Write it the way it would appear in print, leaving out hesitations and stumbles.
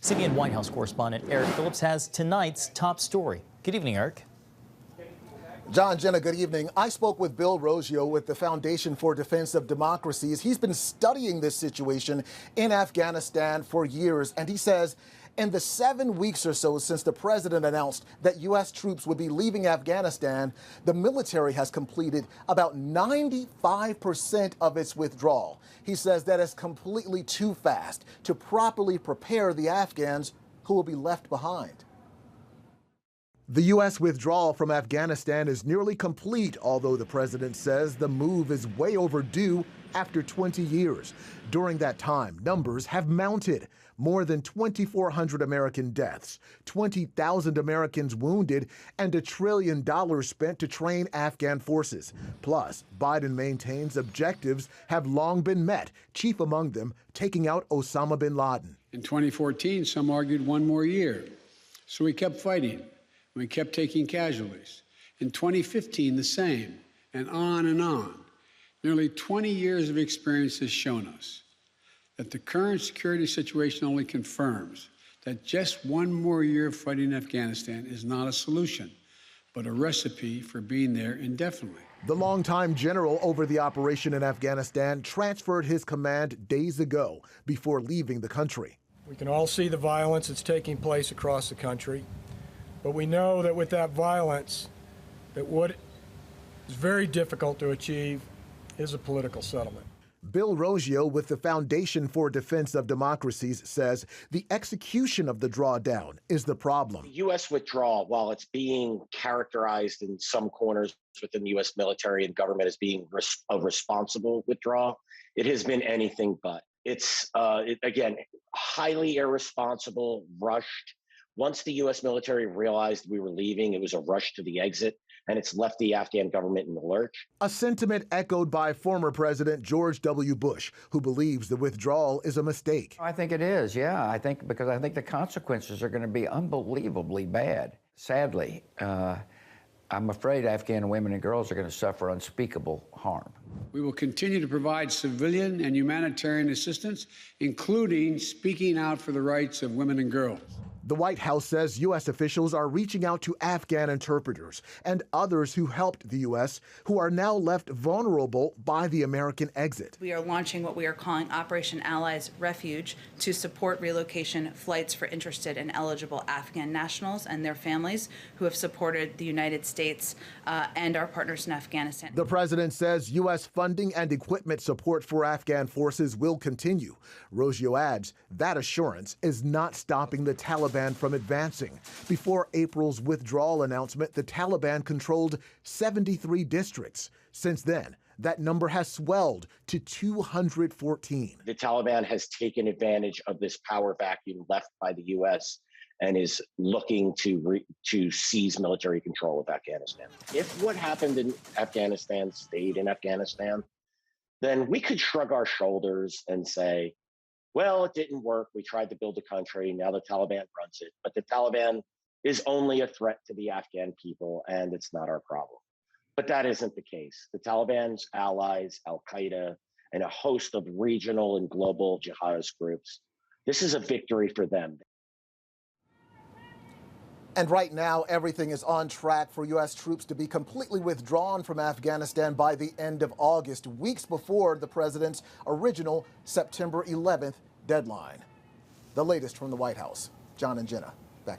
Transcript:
CBN White House correspondent Eric Phillips has tonight's top story. Good evening, Eric. John, Jenna, good evening. I spoke with Bill Roggio with the Foundation for Defense of Democracies. He's been studying this situation in Afghanistan for years, and he says in the 7 weeks or so since the president announced that U.S. troops would be leaving Afghanistan, the military has completed about 95% of its withdrawal. He says that is completely too fast to properly prepare the Afghans who will be left behind. The U.S. withdrawal from Afghanistan is nearly complete, although the president says the move is way overdue after 20 years. During that time, numbers have mounted. More than 2,400 American deaths, 20,000 Americans wounded, and $1 trillion spent to train Afghan forces. Plus, Biden maintains objectives have long been met, chief among them taking out Osama bin Laden. In 2014, some argued one more year. So we kept fighting. We kept taking casualties. In 2015, the same, and on and on. Nearly 20 years of experience has shown us that the current security situation only confirms that just one more year of fighting Afghanistan is not a solution, but a recipe for being there indefinitely. The longtime general over the operation in Afghanistan transferred his command days ago before leaving the country. We can all see the violence that's taking place across the country. But we know that with that violence, that what is very difficult to achieve is a political settlement. Bill Roggio with the Foundation for Defense of Democracies says the execution of the drawdown is the problem. The U.S. withdrawal, while it's being characterized in some corners within the U.S. military and government as being a responsible withdrawal, it has been anything but. It's, again, highly irresponsible, rushed. Once the U.S. military realized we were leaving, it was a rush to the exit, and it's left the Afghan government in the lurch. A sentiment echoed by former President George W. Bush, who believes the withdrawal is a mistake. I think it is, yeah. Because I think the consequences are going to be unbelievably bad. Sadly, I'm afraid Afghan women and girls are going to suffer unspeakable harm. We will continue to provide civilian and humanitarian assistance, including speaking out for the rights of women and girls. The White House says U.S. officials are reaching out to Afghan interpreters and others who helped the U.S. who are now left vulnerable by the American exit. We are launching what we are calling Operation Allies Refuge to support relocation flights for interested and eligible Afghan nationals and their families who have supported the United States and our partners in Afghanistan. The president says U.S. funding and equipment support for Afghan forces will continue. Roggio adds that assurance is not stopping the Taliban from advancing. Before April's withdrawal announcement, the Taliban controlled 73 districts. Since then, that number has swelled to 214. The Taliban has taken advantage of this power vacuum left by the U.S. and is looking to seize military control of Afghanistan. If what happened in Afghanistan stayed in Afghanistan, then we could shrug our shoulders and say, well, it didn't work. We tried to build a country. Now the Taliban runs it. But the Taliban is only a threat to the Afghan people, and it's not our problem. But that isn't the case. The Taliban's allies, Al-Qaeda, and a host of regional and global jihadist groups, this is a victory for them. And right now, everything is on track for U.S. troops to be completely withdrawn from Afghanistan by the end of August, weeks before the president's original September 11th deadline. The latest from the White House. John and Jenna.